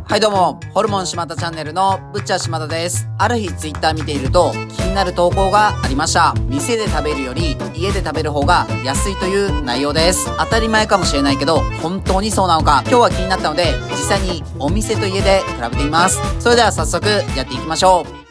はいどうも、ホルモン島田チャンネルのブッチャー島田です。ある日ツイッター見ていると気になる投稿がありました。店で食べるより家で食べる方が安いという内容です。当たり前かもしれないけど、本当にそうなのか、今日は気になったので、実際にお店と家で比べてみます。それでは早速やっていきましょう。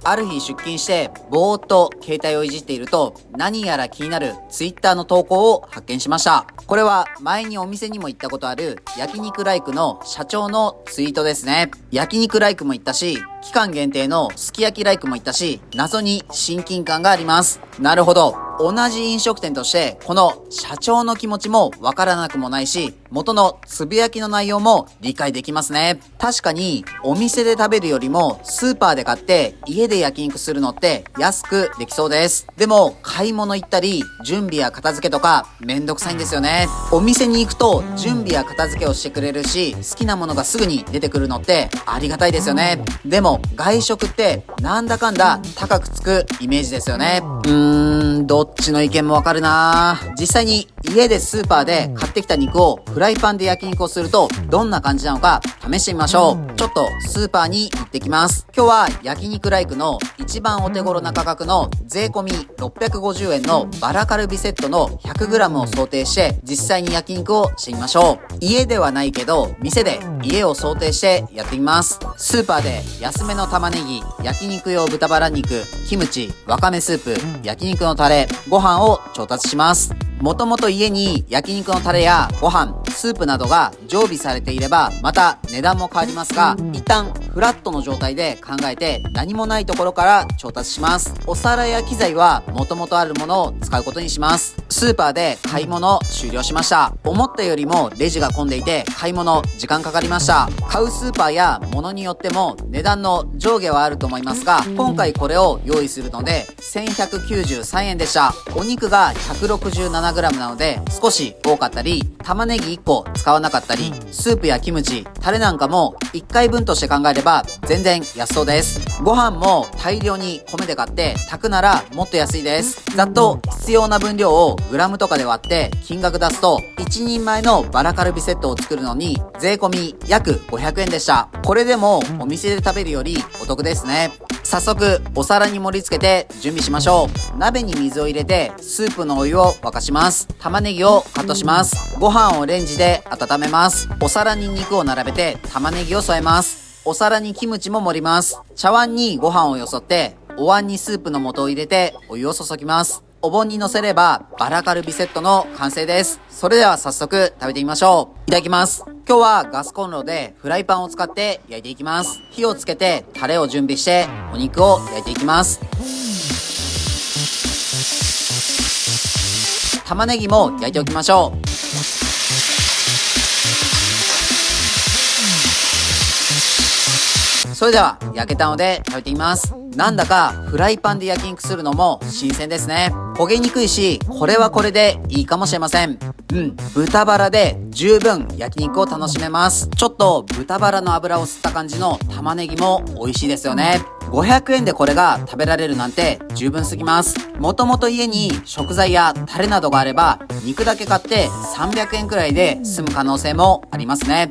ある日出勤してぼーっと携帯をいじっていると何やら気になるツイッターの投稿を発見しました。これは前にお店にも行ったことある焼肉ライクの社長のツイートですね。焼肉ライクも行ったし、期間限定のすき焼きライクも行ったし、謎に親近感があります。なるほど。同じ飲食店としてこの社長の気持ちもわからなくもないし、元のつぶやきの内容も理解できますね。確かにお店で食べるよりもスーパーで買って家で焼肉するのって安くできそうです。でも買い物行ったり準備や片付けとかめんどくさいんですよね。お店に行くと準備や片付けをしてくれるし、好きなものがすぐに出てくるのってありがたいですよね。でも外食ってなんだかんだ高くつくイメージですよね。どっちの意見もわかるな。実際に家でスーパーで買ってきた肉をフライパンで焼肉をするとどんな感じなのか試してみましょう。ちょっとスーパーに行ってきます。今日は焼肉ライクの一番お手頃な価格の税込み650円のバラカルビセットの 100g を想定して実際に焼肉をしてみましょう。家ではないけど店で家を想定してやってみます。スーパーで安めの玉ねぎ、焼肉用豚バラ肉、キムチ、わかめスープ、焼肉のタレ、ご飯を調達します。もともと家に焼肉のタレやご飯、スープなどが常備されていればまた値段も変わりますが、一旦フラットの状態で考えて何もないところから調達します。お皿や機材はもともとあるものを使うことにします。スーパーで買い物終了しました。思ったよりもレジが混んでいて買い物時間かかりました。買うスーパーや物によっても値段の上下はあると思いますが、今回これを用意するので1193円でした。お肉が 167g なので少し多かったり、玉ねぎ1個使わなかったり、スープやキムチ、タレなんかも1回分として考えれば全然安そうです。ご飯も大量に米で買って炊くならもっと安いです。ざっと必要な分量をグラムとかで割って金額出すと1人前のバラカルビセットを作るのに税込み約500円でした。これでもお店で食べるよりお得ですね。早速お皿に盛り付けて準備しましょう。鍋に水を入れてスープのお湯を沸かします。玉ねぎをカットします。ご飯をレンジで温めます。お皿に肉を並べて玉ねぎを添えます。お皿にキムチも盛ります。茶碗にご飯をよそってお椀にスープの素を入れてお湯を注ぎます。お盆に乗せればバラカルビセットの完成です。それでは早速食べてみましょう。いただきます。今日はガスコンロでフライパンを使って焼いていきます。火をつけてタレを準備してお肉を焼いていきます。玉ねぎも焼いておきましょう。それでは焼けたので食べてみます。なんだかフライパンで焼肉するのも新鮮ですね。焦げにくいし、これはこれでいいかもしれません。豚バラで十分焼肉を楽しめます。ちょっと豚バラの脂を吸った感じの玉ねぎも美味しいですよね。500円でこれが食べられるなんて十分すぎます。もともと家に食材やタレなどがあれば肉だけ買って300円くらいで済む可能性もありますね。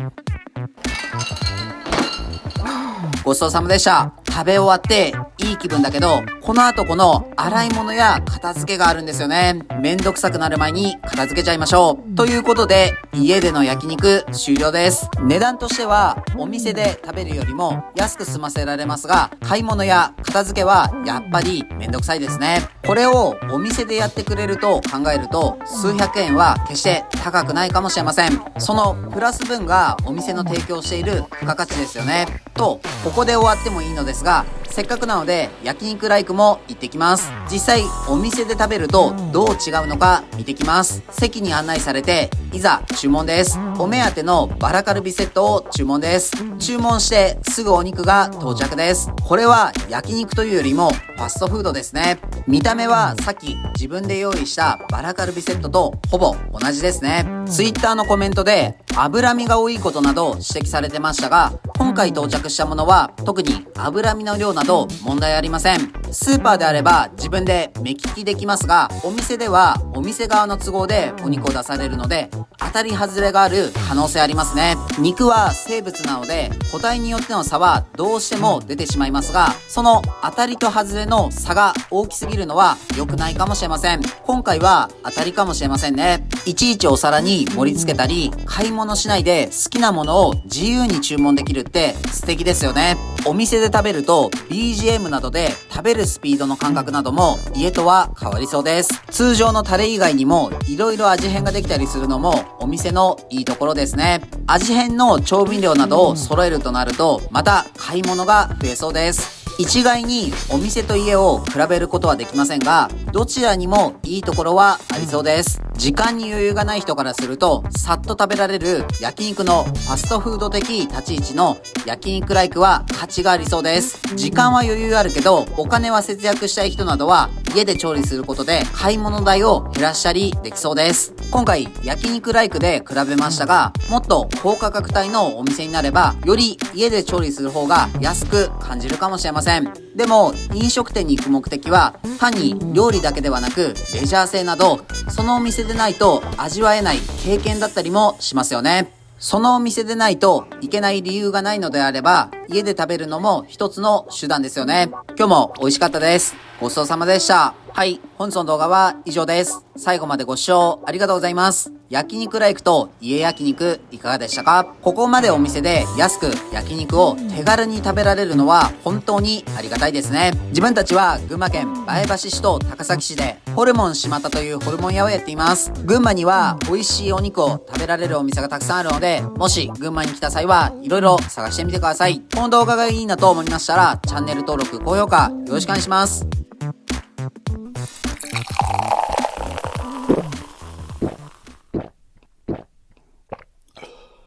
ごちそうさまでした。食べ終わっていい気分だけど、この後この洗い物や片付けがあるんですよね。めんどくさくなる前に片付けちゃいましょう。ということで家での焼肉終了です。値段としてはお店で食べるよりも安く済ませられますが、買い物や片付けはやっぱりめんどくさいですね。これをお店でやってくれると考えると数百円は決して高くないかもしれません。そのプラス分がお店の提供している付加価値ですよね。とここで終わってもいいのですが、せっかくなので焼肉ライクも行ってきます。実際お店で食べるとどう違うのか見てきます。席に案内されていざ注文です。お目当てのバラカルビセットを注文です。注文してすぐお肉が到着です。これは焼肉というよりもファストフードですね。見た目はさっき自分で用意したバラカルビセットとほぼ同じですね。ツイッターのコメントで脂身が多いことなど指摘されてましたが、今回到着したものは特に脂身の量など問題ありません。スーパーであれば自分で目利きできますが、お店ではお店側の都合でお肉を出されるので、当たり外れがある可能性ありますね。肉は生物なので、個体によっての差はどうしても出てしまいますが、その当たりと外れの差が大きすぎるのは良くないかもしれません。今回は当たりかもしれませんね。いちいちお皿に盛り付けたり、買い物しないで好きなものを自由に注文できるって素敵ですよね。お店で食べると BGM などで食べるスピードの感覚なども家とは変わりそうです。通常のタレ以外にも色々味変ができたりするのもお店のいいところですね。味変の調味料などを揃えるとなるとまた買い物が増えそうです。一概にお店と家を比べることはできませんが、どちらにもいいところはありそうです。時間に余裕がない人からすると、さっと食べられる焼肉のファストフード的立ち位置の焼肉ライクは価値がありそうです。時間は余裕あるけど、お金は節約したい人などは家で調理することで買い物代を減らしたりできそうです。今回焼肉ライクで比べましたが、もっと高価格帯のお店になれば、より家で調理する方が安く感じるかもしれません。でも飲食店に行く目的は単に料理だけではなくレジャー性など、そのお店でないと味わえない経験だったりもしますよね。そのお店でないといけない理由がないのであれば、家で食べるのも一つの手段ですよね。今日も美味しかったです。ごちそうさまでした。はい、本日の動画は以上です。最後までご視聴ありがとうございます。焼肉ライクと家焼肉いかがでしたか？ここまでお店で安く焼肉を手軽に食べられるのは本当にありがたいですね。自分たちは群馬県前橋市と高崎市でホルモン島田というホルモン屋をやっています。群馬には美味しいお肉を食べられるお店がたくさんあるので、もし群馬に来た際は色々探してみてください。この動画がいいなと思いましたらチャンネル登録、高評価よろしくお願いします。